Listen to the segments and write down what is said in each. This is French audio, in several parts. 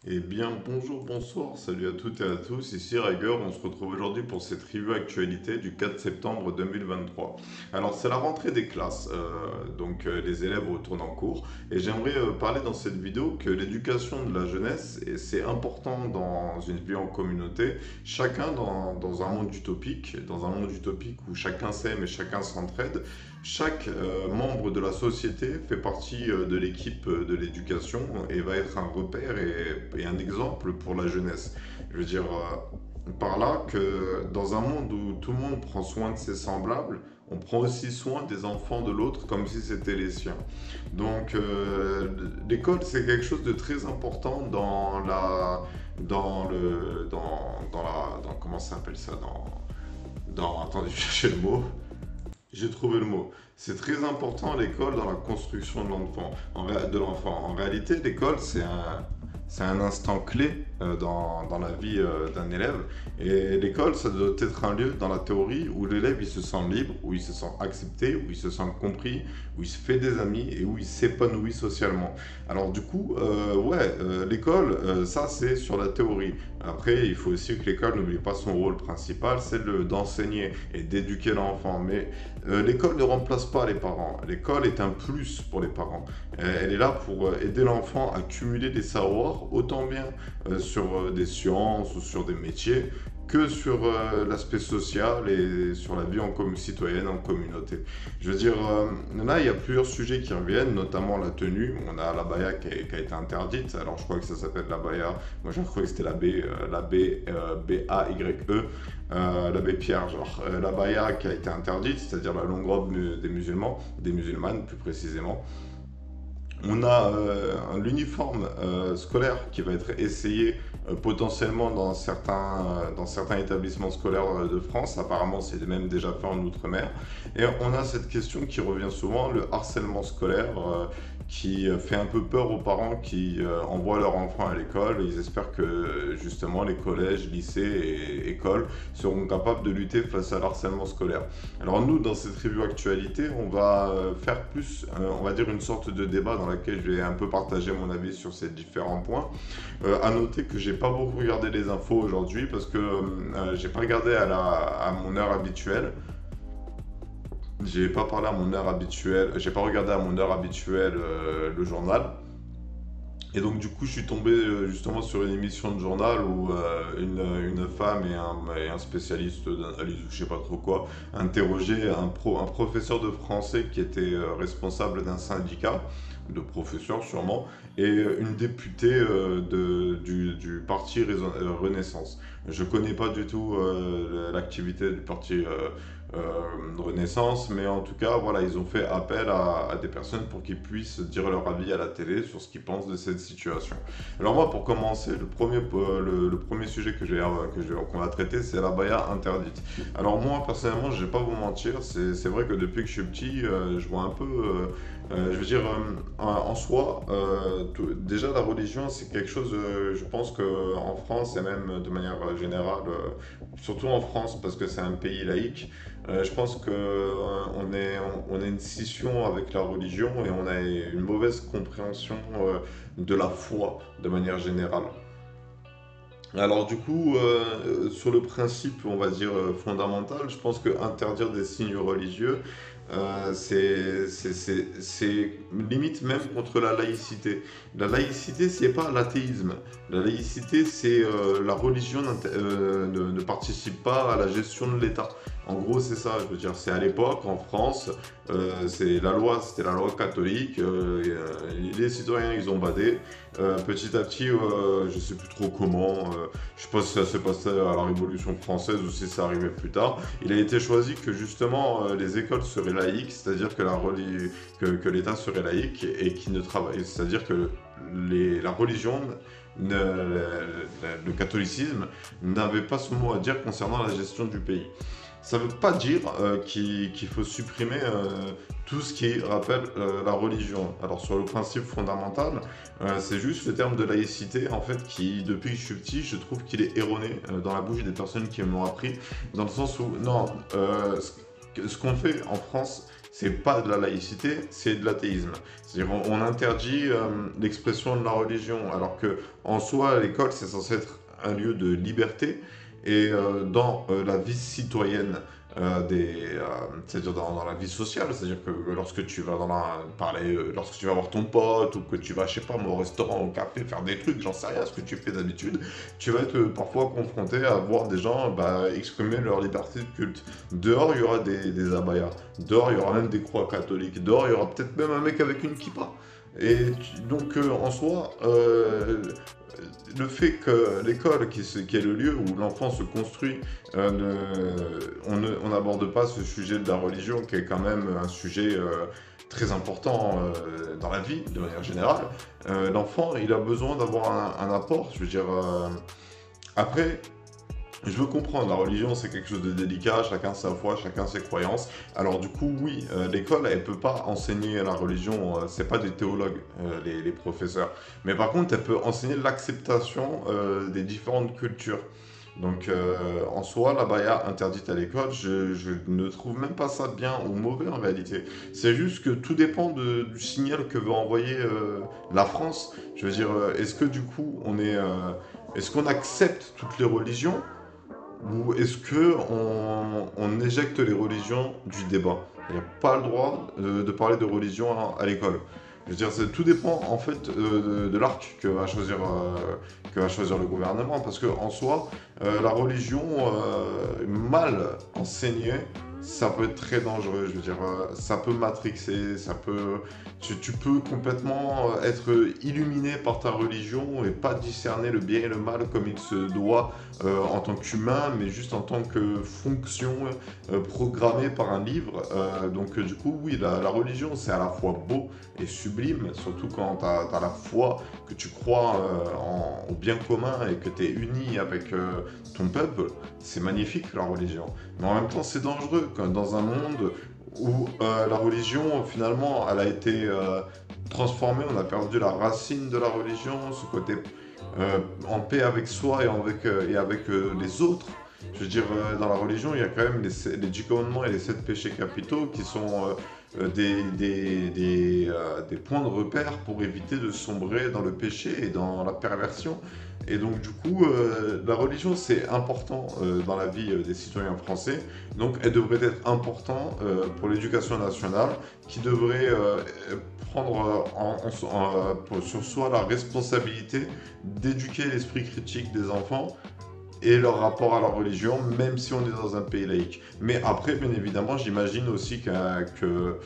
Eh bien, bonjour, bonsoir, salut à toutes et à tous, ici Rager, on se retrouve aujourd'hui pour cette review actualité du 4 septembre 2023. Alors, c'est la rentrée des classes, les élèves retournent en cours, et j'aimerais parler dans cette vidéo que l'éducation de la jeunesse, et c'est important dans une vie en communauté, chacun dans un monde utopique, dans un monde utopique où chacun s'aime et chacun s'entraide, chaque membre de la société fait partie de l'équipe de l'éducation et va être un repère et un exemple pour la jeunesse. Je veux dire par là que dans un monde où tout le monde prend soin de ses semblables, on prend aussi soin des enfants de l'autre comme si c'était les siens. Donc l'école c'est quelque chose de très important comment ça s'appelle ça attendez, je cherchais le mot. J'ai trouvé le mot. C'est très important l'école dans la construction de l'enfant. En réalité, l'école, c'est un instant clé dans la vie d'un élève. Et l'école, ça doit être un lieu dans la théorie où l'élève il se sent libre, où il se sent accepté, où il se sent compris, où il se fait des amis et où il s'épanouit socialement. Alors du coup, l'école, ça c'est sur la théorie. Après, il faut aussi que l'école n'oublie pas son rôle principal, c'est d'enseigner et d'éduquer l'enfant. Mais l'école ne remplace pas les parents. L'école est un plus pour les parents. Elle est là pour aider l'enfant à cumuler des savoirs, autant bien sur des sciences ou sur des métiers, que sur l'aspect social et sur la vie citoyenne, en communauté. Je veux dire, là, il y a plusieurs sujets qui reviennent, notamment la tenue. On a la baya qui a été interdite. Alors, je crois que ça s'appelle la baya. Moi, je crois que c'était la B, B-A-Y-E. L'abbé Pierre, la baya qui a été interdite, c'est-à-dire la longue robe des musulmans, des musulmanes plus précisément. On a l'uniforme scolaire qui va être essayé potentiellement dans certains établissements scolaires de France. Apparemment, c'est même déjà fait en Outre-mer. Et on a cette question qui revient souvent, le harcèlement scolaire, qui fait un peu peur aux parents qui envoient leurs enfants à l'école. Ils espèrent que justement les collèges, lycées et écoles seront capables de lutter face à l'harcèlement scolaire. Alors nous, dans cette review actualité, on va faire plus, on va dire une sorte de débat dans laquelle je vais un peu partager mon avis sur ces différents points. À noter que j'ai pas beaucoup regardé les infos aujourd'hui parce que j'ai pas regardé à mon heure habituelle. J'ai pas parlé à mon heure habituelle, j'ai pas regardé à mon heure habituelle le journal. Et donc du coup, je suis tombé justement sur une émission de journal où une femme et un spécialiste d'analyse ou je sais pas trop quoi interrogeaient un professeur de français qui était responsable d'un syndicat de professeurs sûrement et une députée du parti Renaissance. Je connais pas du tout l'activité du parti Renaissance, mais en tout cas, voilà, ils ont fait appel à des personnes pour qu'ils puissent dire leur avis à la télé sur ce qu'ils pensent de cette situation. Alors moi, pour commencer, le premier sujet qu'on va traiter, c'est la baya interdite. Alors moi, personnellement, je vais pas vous mentir, c'est vrai que depuis que je suis petit, je vois un peu, je veux dire, en soi, déjà la religion, c'est quelque chose, je pense qu'en France et même de manière générale, surtout en France, parce que c'est un pays laïque, je pense qu'on on a une scission avec la religion et on a une mauvaise compréhension de la foi de manière générale. Alors du coup, sur le principe, on va dire fondamental, je pense que interdire des signes religieux, c'est limite même contre la laïcité. La laïcité, c'est pas l'athéisme. La laïcité, c'est la religion ne participe pas à la gestion de l'État. En gros, c'est ça, je veux dire, c'est à l'époque, en France, c'était la loi catholique, les citoyens, ils ont badé. Petit à petit, je sais plus trop comment, je sais pas si ça s'est passé à la Révolution française ou si ça arrivait plus tard. Il a été choisi que justement les écoles seraient laïques, c'est-à-dire que l'État serait laïque et qui ne travaille, c'est-à-dire que la religion, le catholicisme n'avait pas son mot à dire concernant la gestion du pays. Ça ne veut pas dire qu'il faut supprimer tout ce qui rappelle la religion. Alors sur le principe fondamental, c'est juste le terme de laïcité, en fait, qui, depuis que je suis petit, je trouve qu'il est erroné dans la bouche des personnes qui me l'ont appris, dans le sens où, non, ce qu'on fait en France, c'est pas de la laïcité, c'est de l'athéisme. C'est-à-dire on interdit l'expression de la religion, alors que en soi, l'école, c'est censé être un lieu de liberté, et dans la vie citoyenne, c'est-à-dire dans la vie sociale, c'est-à-dire que lorsque tu vas lorsque tu vas voir ton pote, ou que tu vas, je sais pas moi, au restaurant, au café, faire des trucs, j'en sais rien, ce que tu fais d'habitude, tu vas être parfois confronté à voir des gens exprimer leur liberté de culte. Dehors, il y aura des abayas, dehors, il y aura même des croix catholiques, dehors, il y aura peut-être même un mec avec une kippa. Et donc, en soi, le fait que l'école, qui est le lieu où l'enfant se construit, on n'aborde pas ce sujet de la religion, qui est quand même un sujet très important dans la vie, de manière générale. L'enfant, il a besoin d'avoir un apport, je veux dire. Après, je veux comprendre, la religion c'est quelque chose de délicat, chacun sa foi, chacun ses croyances. Alors du coup, oui, l'école, elle peut pas enseigner la religion, c'est pas des théologues, les professeurs. Mais par contre, elle peut enseigner l'acceptation des différentes cultures. Donc en soi, la baya interdite à l'école, je ne trouve même pas ça bien ou mauvais en réalité. C'est juste que tout dépend du signal que veut envoyer la France. Je veux dire, est-ce que du coup, est-ce qu'on accepte toutes les religions? Ou est-ce que on éjecte les religions du débat? Il n'y a pas le droit de parler de religion à l'école. Je veux dire, tout dépend en fait de l'arc que va choisir le gouvernement, parce que en soi, la religion mal enseignée, ça peut être très dangereux. Je veux dire, ça peut matrixer, tu peux complètement être illuminé par ta religion et pas discerner le bien et le mal comme il se doit en tant qu'humain, mais juste en tant que fonction programmée par un livre. Donc du coup, oui, la religion, c'est à la fois beau et sublime, surtout quand tu as la foi, que tu crois au bien commun et que tu es uni avec ton peuple. C'est magnifique, la religion. Mais en même temps, c'est dangereux dans un monde où la religion, finalement, elle a été transformée, on a perdu la racine de la religion, ce côté en paix avec soi et avec les autres. Je veux dire, dans la religion, il y a quand même les 10 commandements et les 7 péchés capitaux qui sont des points de repère pour éviter de sombrer dans le péché et dans la perversion. Et donc, du coup, la religion, c'est important dans la vie des citoyens français. Donc, elle devrait être importante pour l'éducation nationale, qui devrait prendre sur soi la responsabilité d'éduquer l'esprit critique des enfants et leur rapport à la religion, même si on est dans un pays laïque. Mais après, bien évidemment, j'imagine aussi que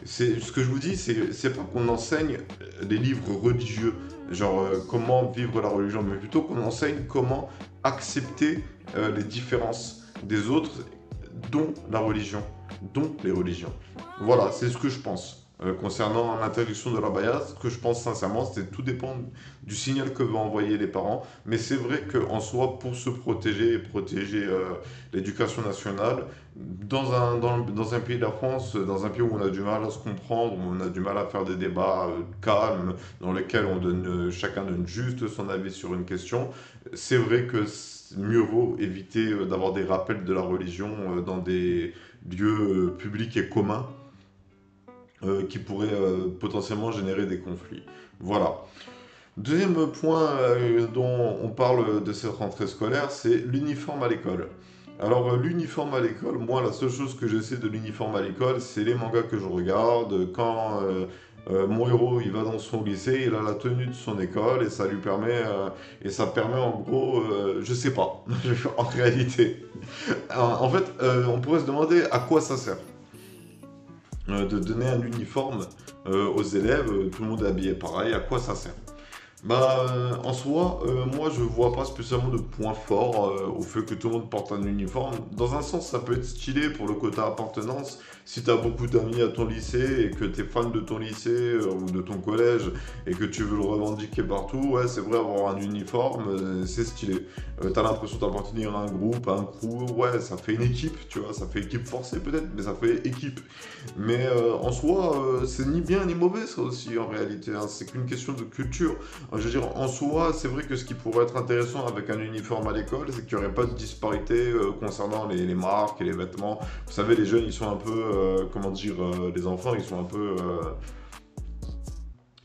ce que je vous dis, c'est pas qu'on enseigne des livres religieux, genre comment vivre la religion, mais plutôt qu'on enseigne comment accepter les différences des autres, dont la religion, dont les religions. Voilà, c'est ce que je pense. Concernant l'interdiction de la baya, ce que je pense sincèrement, c'est que tout dépend du signal que vont envoyer les parents. Mais c'est vrai qu'en soi, pour se protéger et protéger l'éducation nationale, dans un pays de la France, dans un pays où on a du mal à se comprendre, où on a du mal à faire des débats calmes, dans lesquels chacun donne juste son avis sur une question, c'est vrai que mieux vaut éviter d'avoir des rappels de la religion dans des lieux publics et communs qui pourraient potentiellement générer des conflits. Voilà. Deuxième point dont on parle de cette rentrée scolaire, c'est l'uniforme à l'école. Alors l'uniforme à l'école, moi la seule chose que je sais de l'uniforme à l'école, c'est les mangas que je regarde. Quand mon héros il va dans son lycée, il a la tenue de son école et ça lui permet ça permet en gros, je sais pas, en réalité. En fait, on pourrait se demander à quoi ça sert de donner un uniforme aux élèves, tout le monde est habillé pareil, à quoi ça sert? En soi, moi je vois pas spécialement de point fort au fait que tout le monde porte un uniforme. Dans un sens, ça peut être stylé pour le côté appartenance. Si tu as beaucoup d'amis à ton lycée et que tu es fan de ton lycée ou de ton collège et que tu veux le revendiquer partout, ouais, c'est vrai, avoir un uniforme, c'est stylé. Tu as l'impression d'appartenir à un groupe, à un crew, ouais, ça fait une équipe, tu vois, ça fait équipe forcée peut-être, mais ça fait équipe. Mais en soi, c'est ni bien ni mauvais ça aussi en réalité, hein. C'est qu'une question de culture. Je veux dire, en soi, c'est vrai que ce qui pourrait être intéressant avec un uniforme à l'école, c'est qu'il n'y aurait pas de disparité concernant les marques et les vêtements. Vous savez, les jeunes, ils sont un peu comment dire, les enfants, ils sont un peu...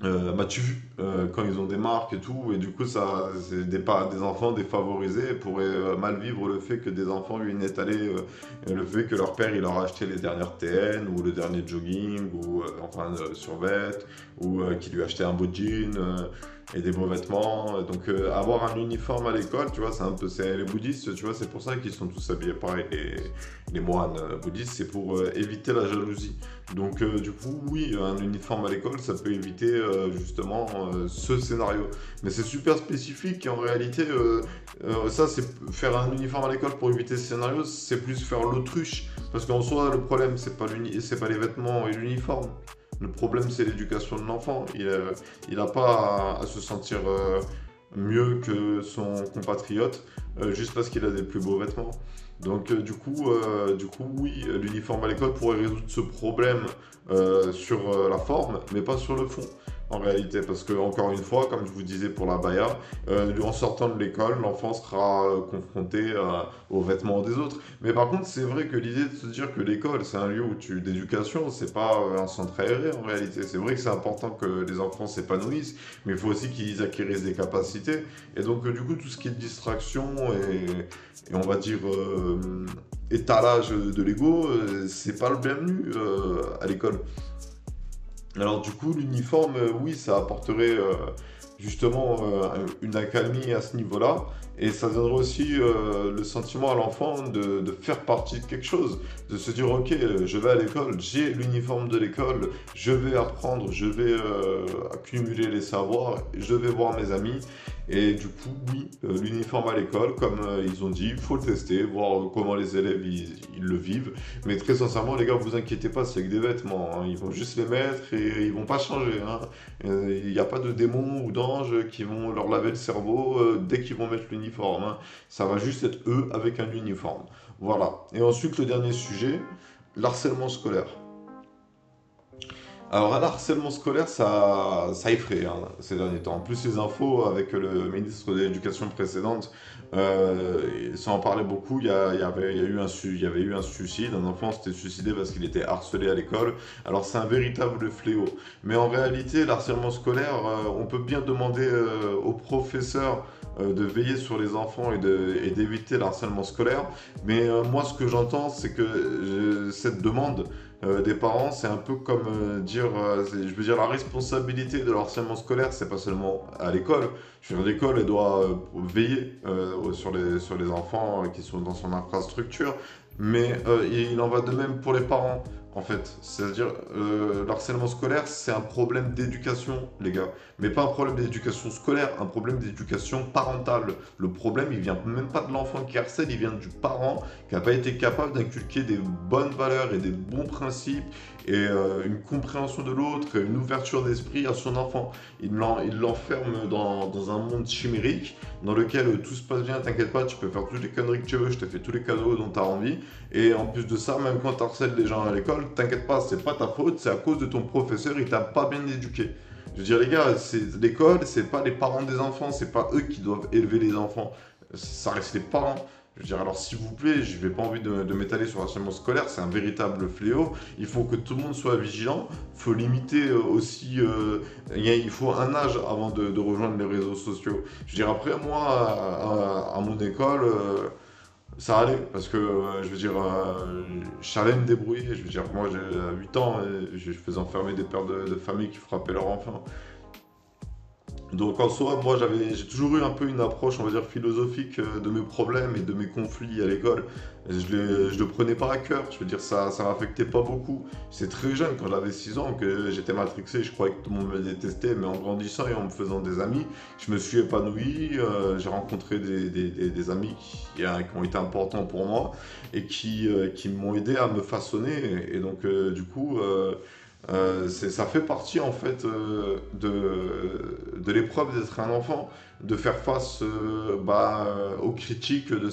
bah tu vu quand ils ont des marques et tout, et du coup ça c'est des enfants défavorisés pourraient mal vivre le fait que des enfants lui étalé le fait que leur père il leur a acheté les dernières TN ou le dernier jogging ou enfin survêt ou qu'il lui a acheté un beau jean et des beaux vêtements. Donc avoir un uniforme à l'école, tu vois, c'est un peu c'est les bouddhistes, tu vois, c'est pour ça qu'ils sont tous habillés pareil. Les moines bouddhistes, c'est pour éviter la jalousie. Donc du coup, oui, un uniforme à l'école, ça peut éviter justement ce scénario. Mais c'est super spécifique et en réalité, ça, c'est faire un uniforme à l'école pour éviter ce scénario, c'est plus faire l'autruche. Parce qu'en soi, le problème, c'est pas les vêtements et l'uniforme. Le problème, c'est l'éducation de l'enfant. Il a pas à se sentir mieux que son compatriote juste parce qu'il a des plus beaux vêtements. Donc du coup, oui, l'uniforme à l'école pourrait résoudre ce problème sur la forme, mais pas sur le fond, en réalité. Parce que, encore une fois, comme je vous disais pour la baya, en sortant de l'école, l'enfant sera confronté aux vêtements des autres. Mais par contre, c'est vrai que l'idée de se dire que l'école, c'est un lieu d'éducation, c'est pas un centre aéré, en réalité. C'est vrai que c'est important que les enfants s'épanouissent, mais il faut aussi qu'ils acquérissent des capacités. Et donc, du coup, tout ce qui est distraction et on va dire étalage de l'ego, c'est pas le bienvenu à l'école. Alors du coup, l'uniforme, oui, ça apporterait justement une accalmie à ce niveau-là. Et ça donnerait aussi le sentiment à l'enfant de faire partie de quelque chose, de se dire, ok, je vais à l'école, j'ai l'uniforme de l'école, je vais apprendre, je vais accumuler les savoirs, je vais voir mes amis. Et du coup, oui, l'uniforme à l'école, comme ils ont dit, il faut le tester, voir comment les élèves ils le vivent. Mais très sincèrement, les gars, vous inquiétez pas, c'est que des vêtements, hein. Ils vont juste les mettre et ils vont pas changer, hein. Il n'y a pas de démons ou d'anges qui vont leur laver le cerveau dès qu'ils vont mettre l'uniforme, hein. Ça va juste être eux avec un uniforme. Voilà. Et ensuite, le dernier sujet, l'harcèlement scolaire. Alors, un harcèlement scolaire, ça effraie hein, ces derniers temps. En plus, les infos avec le ministre de l'Éducation précédente, ça en parlait beaucoup. Il y avait eu un suicide. Un enfant s'était suicidé parce qu'il était harcelé à l'école. Alors, c'est un véritable fléau. Mais en réalité, l'harcèlement scolaire, on peut bien demander aux professeurs de veiller sur les enfants et d'éviter le harcèlement scolaire. Mais moi, ce que j'entends, c'est que cette demande des parents, c'est un peu comme je veux dire, la responsabilité de l'harcèlement scolaire, c'est pas seulement à l'école. Je veux dire, l'école, elle doit veiller sur les enfants qui sont dans son infrastructure, mais il en va de même pour les parents, en fait. C'est-à-dire, l'harcèlement scolaire, c'est un problème d'éducation, les gars. Mais pas un problème d'éducation scolaire, un problème d'éducation parentale. Le problème, il vient même pas de l'enfant qui harcèle, il vient du parent qui n'a pas été capable d'inculquer des bonnes valeurs et des bons principes et une compréhension de l'autre, une ouverture d'esprit à son enfant. Il l'enferme dans un monde chimérique dans lequel tout se passe bien, t'inquiète pas, tu peux faire toutes les conneries que tu veux, je te fais tous les cadeaux dont tu as envie. Et en plus de ça, même quand tu harcèles les gens à l'école, t'inquiète pas, c'est pas ta faute, c'est à cause de ton professeur, il t'a pas bien éduqué. Je veux dire, les gars, c'est l'école, c'est pas les parents des enfants, c'est pas eux qui doivent élever les enfants, ça reste les parents. Je veux dire, alors s'il vous plaît, je n'ai pas envie de m'étaler sur le harcèlement scolaire, c'est un véritable fléau. Il faut que tout le monde soit vigilant. Il faut limiter aussi. Il faut un âge avant de rejoindre les réseaux sociaux. Je veux dire, après, moi, à mon école, ça allait. Parce que, je veux dire, je savais me débrouiller. Je veux dire, moi, j'ai 8 ans, et je faisais enfermer des pères de famille qui frappaient leurs enfants. Donc en soi, moi j'ai toujours eu un peu une approche, on va dire, philosophique de mes problèmes et de mes conflits à l'école. Je le prenais pas à cœur, je veux dire, ça m'affectait pas beaucoup. C'est très jeune, quand j'avais 6 ans, que j'étais matrixé, je croyais que tout le monde me détestait, mais en grandissant et en me faisant des amis, je me suis épanoui, j'ai rencontré des amis qui ont été importants pour moi et qui m'ont aidé à me façonner. Et donc du coup... ça fait partie en fait de l'épreuve d'être un enfant, de faire face aux critiques de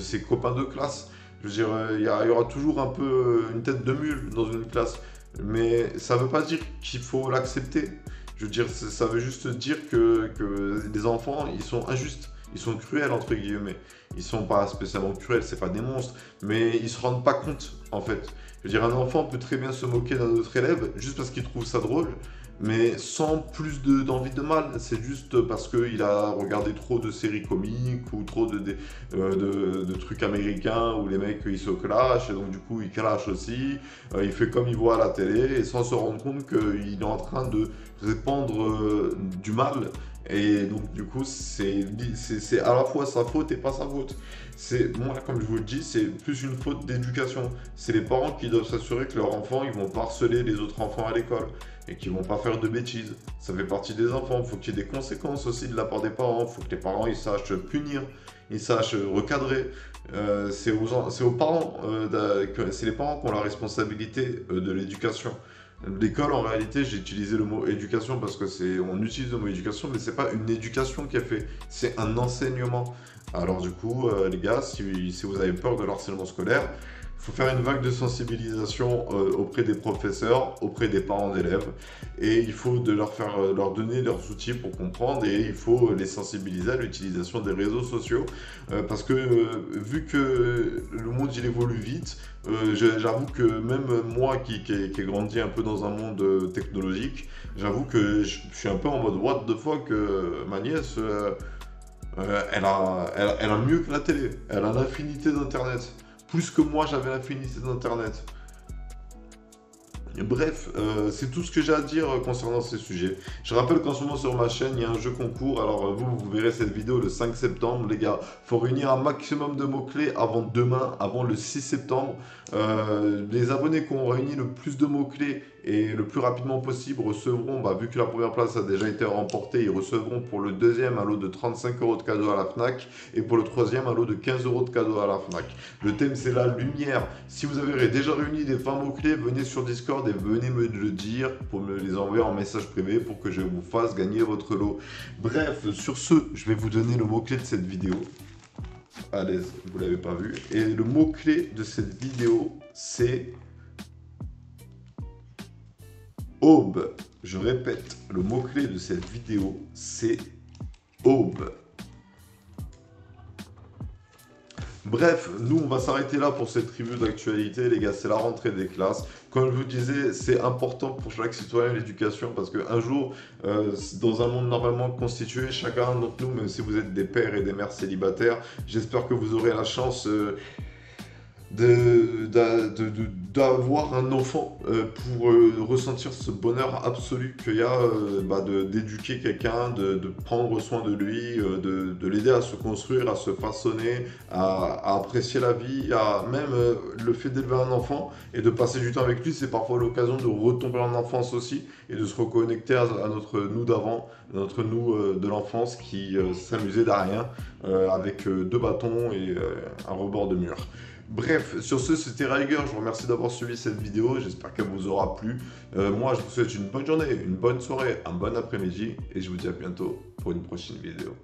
ses copains de classe. Je veux dire, il y aura toujours un peu une tête de mule dans une classe, mais ça ne veut pas dire qu'il faut l'accepter. Je veux dire, ça veut juste dire que les enfants, ils sont injustes. ils sont cruels entre guillemets. Ils sont pas spécialement cruels, c'est pas des monstres, mais ils se rendent pas compte en fait. Je veux dire, un enfant peut très bien se moquer d'un autre élève juste parce qu'il trouve ça drôle, mais sans plus d'envie de mal. C'est juste parce qu'il a regardé trop de séries comiques ou trop de trucs américains où les mecs ils se clashent et donc du coup il clash aussi. Il fait comme il voit à la télé et sans se rendre compte qu'il est en train de répandre du mal. Et donc du coup c'est à la fois sa faute et pas sa faute. Moi comme je vous le dis, c'est plus une faute d'éducation. C'est les parents qui doivent s'assurer que leurs enfants ils vont pas harceler les autres enfants à l'école et qu'ils vont pas faire de bêtises. Ça fait partie des enfants. Il faut qu'il y ait des conséquences aussi de la part des parents. Il faut que les parents ils sachent punir, ils sachent recadrer. C'est aux parents, c'est les parents qui ont la responsabilité de l'éducation. L'école, en réalité, j'ai utilisé le mot éducation parce que on utilise le mot éducation, mais c'est pas une éducation qui est fait, c'est un enseignement. Alors du coup, les gars, si vous avez peur de l'harcèlement scolaire, il faut faire une vague de sensibilisation auprès des professeurs, auprès des parents d'élèves, et il faut leur donner leurs outils pour comprendre, et il faut les sensibiliser à l'utilisation des réseaux sociaux, parce que vu que le monde il évolue vite, j'avoue que même moi qui ai grandi un peu dans un monde technologique, j'avoue que je suis un peu en mode what the fuck, ma nièce, elle a mieux que la télé, elle a l'infinité d'Internet. Plus que moi, j'avais l'infinité d'Internet. Bref, c'est tout ce que j'ai à dire concernant ces sujets. Je rappelle qu'en ce moment sur ma chaîne, il y a un jeu concours. Alors vous verrez cette vidéo le 5 septembre, les gars. Il faut réunir un maximum de mots-clés avant demain, avant le 6 septembre. Les abonnés qui ont réuni le plus de mots-clés et le plus rapidement possible recevront, vu que la première place a déjà été remportée, ils recevront pour le deuxième un lot de 35 € de cadeaux à la FNAC et pour le troisième un lot de 15 € de cadeaux à la FNAC. Le thème c'est la lumière. Si vous avez déjà réuni des 20 mots-clés, venez sur Discord et venez me le dire pour me les envoyer en message privé pour que je vous fasse gagner votre lot. Bref, sur ce, je vais vous donner le mot-clé de cette vidéo. À l'aise, vous l'avez pas vu. Et le mot-clé de cette vidéo, c'est aube. Je répète, le mot-clé de cette vidéo, c'est aube. Bref, nous on va s'arrêter là pour cette review d'actualité, les gars, c'est la rentrée des classes. Comme je vous disais, c'est important pour chaque citoyen l'éducation parce qu'un jour, dans un monde normalement constitué, chacun d'entre nous, même si vous êtes des pères et des mères célibataires, j'espère que vous aurez la chance d'avoir un enfant pour ressentir ce bonheur absolu qu'il y a d'éduquer quelqu'un, de prendre soin de lui, de l'aider à se construire, à se façonner, à apprécier la vie, à même le fait d'élever un enfant et de passer du temps avec lui, c'est parfois l'occasion de retomber en enfance aussi et de se reconnecter à notre nous d'avant, notre nous de l'enfance qui s'amusait d'à rien avec 2 bâtons et un rebord de mur. Bref, sur ce, c'était Riger. Je vous remercie d'avoir suivi cette vidéo. J'espère qu'elle vous aura plu. Moi, je vous souhaite une bonne journée, une bonne soirée, un bon après-midi. Et je vous dis à bientôt pour une prochaine vidéo.